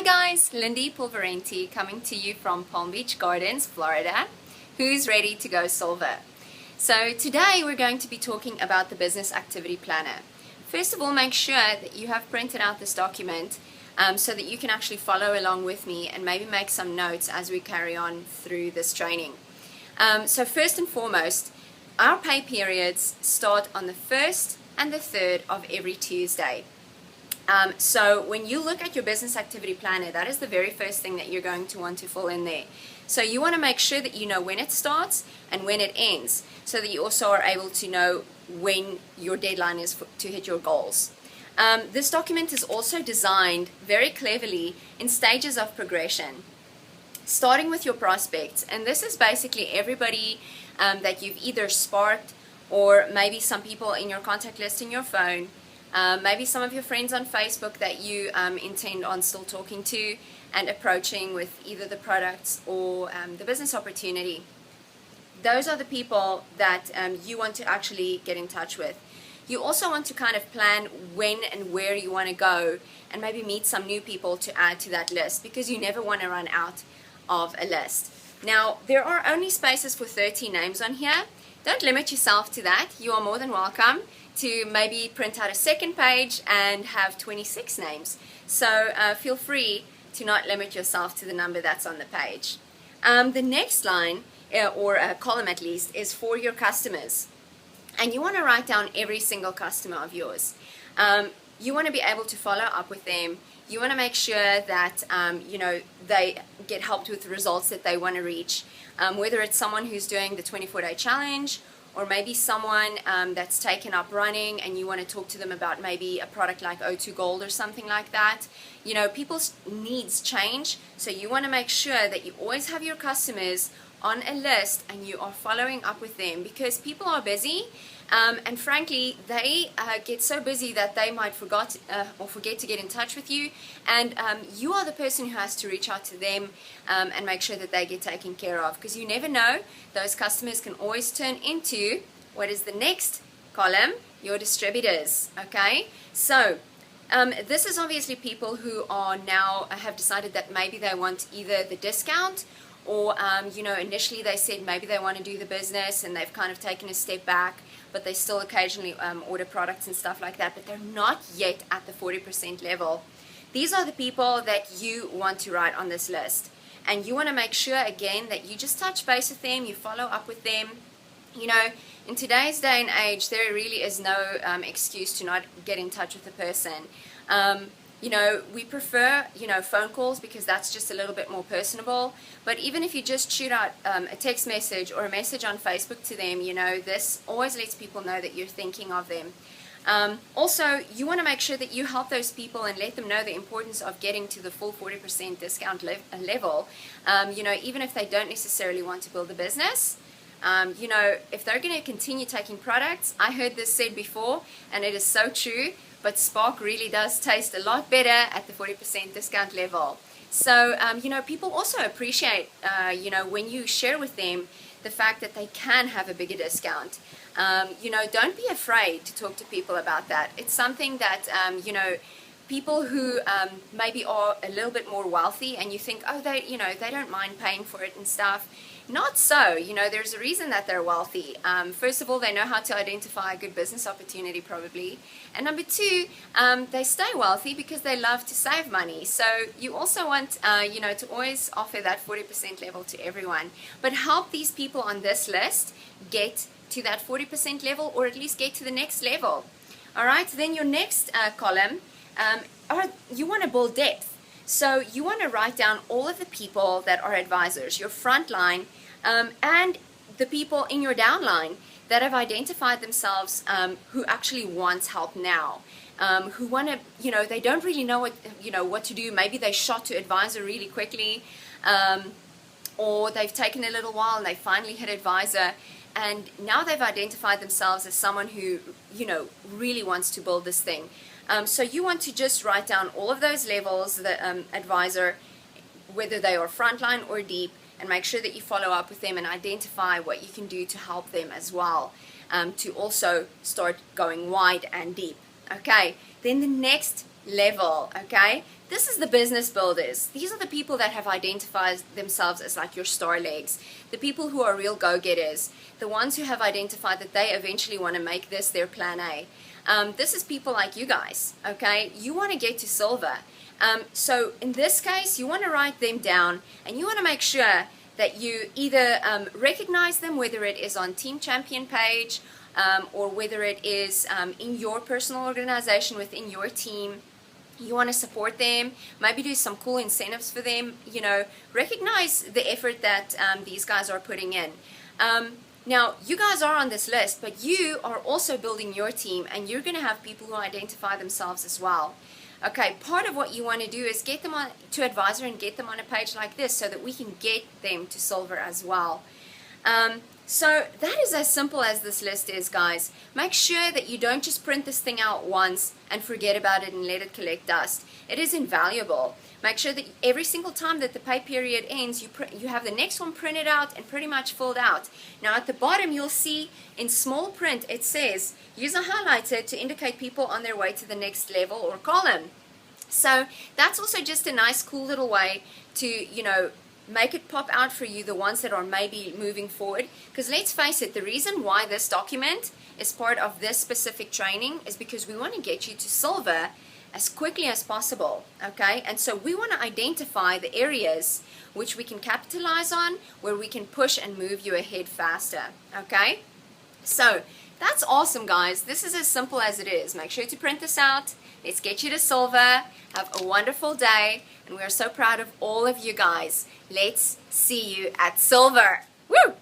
guys, Lindy Pulverenti coming to you from Palm Beach Gardens, Florida. Who's ready to go silver? So today we're going to be talking about the business activity planner. First of all, make sure that you have printed out this document so that you can actually follow along with me and maybe make some notes as we carry on through this training. So first and foremost, our pay periods start on the 1st and the 3rd of every Tuesday. So when you look at your business activity planner, that is the very first thing that you're going to want to fill in there. So you want to make sure that you know when it starts and when it ends, so that you also are able to know when your deadline is to hit your goals. This document is also designed very cleverly in stages of progression, starting with your prospects. And this is basically everybody that you've either sparked, or maybe some people in your contact list in your phone, maybe some of your friends on Facebook that you intend on still talking to and approaching with either the products or the business opportunity. Those are the people that you want to actually get in touch with. You also want to kind of plan when and where you want to go and maybe meet some new people to add to that list, because you never want to run out of a list. Now, there are only spaces for 30 names on here. Don't limit yourself to that. You are more than welcome to maybe print out a second page and have 26 names. So feel free to not limit yourself to the number that's on the page. The next line, or a column at least, is for your customers. And you want to write down every single customer of yours. You want to be able to follow up with them. You want to make sure that they get helped with the results that they want to reach. Whether it's someone who's doing the 24-day challenge, or maybe someone that's taken up running and you want to talk to them about maybe a product like O2 Gold or something like that. You know, people's needs change, so you want to make sure that you always have your customers on a list and you are following up with them, because people are busy. And frankly, they get so busy that they might forget to get in touch with you, and you are the person who has to reach out to them and make sure that they get taken care of, because you never know, those customers can always turn into, what is the next column, your distributors. Okay, so this is obviously people who are now have decided that maybe they want either the discount, or initially they said maybe they want to do the business and they've kind of taken a step back, but they still occasionally order products and stuff like that, but they're not yet at the 40% level. These are the people that you want to write on this list, and you want to make sure again that you just touch base with them, you follow up with them. You know, in today's day and age, there really is no excuse to not get in touch with a person. We prefer, phone calls, because that's just a little bit more personable. But even if you just shoot out a text message or a message on Facebook to them, this always lets people know that you're thinking of them. Also, you want to make sure that you help those people and let them know the importance of getting to the full 40% discount level. Even if they don't necessarily want to build a business. If they're going to continue taking products, I heard this said before, and it is so true, but Spark really does taste a lot better at the 40% discount level. So, people also appreciate, when you share with them the fact that they can have a bigger discount. Don't be afraid to talk to people about that. It's something that, people who maybe are a little bit more wealthy, and you think, oh, they don't mind paying for it and stuff. Not so. There's a reason that they're wealthy. First of all, they know how to identify a good business opportunity, probably. And number two, they stay wealthy because they love to save money. So you also want, to always offer that 40% level to everyone. But help these people on this list get to that 40% level, or at least get to the next level. All right. Then your next column, you want to build depth. So you want to write down all of the people that are advisors, your front line, and the people in your downline that have identified themselves, who actually wants help now, who want to, they don't really know what to do. Maybe they shot to advisor really quickly, or they've taken a little while and they finally hit advisor, and now they've identified themselves as someone who, really wants to build this thing. So you want to just write down all of those levels, the advisor, whether they are frontline or deep, and make sure that you follow up with them and identify what you can do to help them as well, to also start going wide and deep. Okay, then the next level, okay, this is the business builders. These are the people that have identified themselves as like your star legs, the people who are real go-getters, the ones who have identified that they eventually want to make this their plan A. This is people like you guys, okay? You want to get to silver. So in this case, you want to write them down, and you want to make sure that you either recognize them, whether it is on Team Champion page or whether it is in your personal organization within your team. You want to support them, maybe do some cool incentives for them, you know, recognize the effort that these guys are putting in. Now, you guys are on this list, but you are also building your team, and you're going to have people who identify themselves as well. Okay, part of what you want to do is get them on to Advisor and get them on a page like this so that we can get them to silver as well. So that is as simple as this list is, guys. Make sure that you don't just print this thing out once and forget about it and let it collect dust. It is invaluable. Make sure that every single time that the pay period ends, you have the next one printed out and pretty much filled out. Now at the bottom you'll see in small print it says, use a highlighter to indicate people on their way to the next level or column. So that's also just a nice cool little way to, you know, make it pop out for you, the ones that are maybe moving forward. Because let's face it, the reason why this document is part of this specific training is because we want to get you to silver as quickly as possible, okay? And so we want to identify the areas which we can capitalize on, where we can push and move you ahead faster, okay? So that's awesome, guys. This is as simple as it is. Make sure to print this out. Let's get you to silver. Have a wonderful day, and we are so proud of all of you guys. Let's see you at silver. Woo!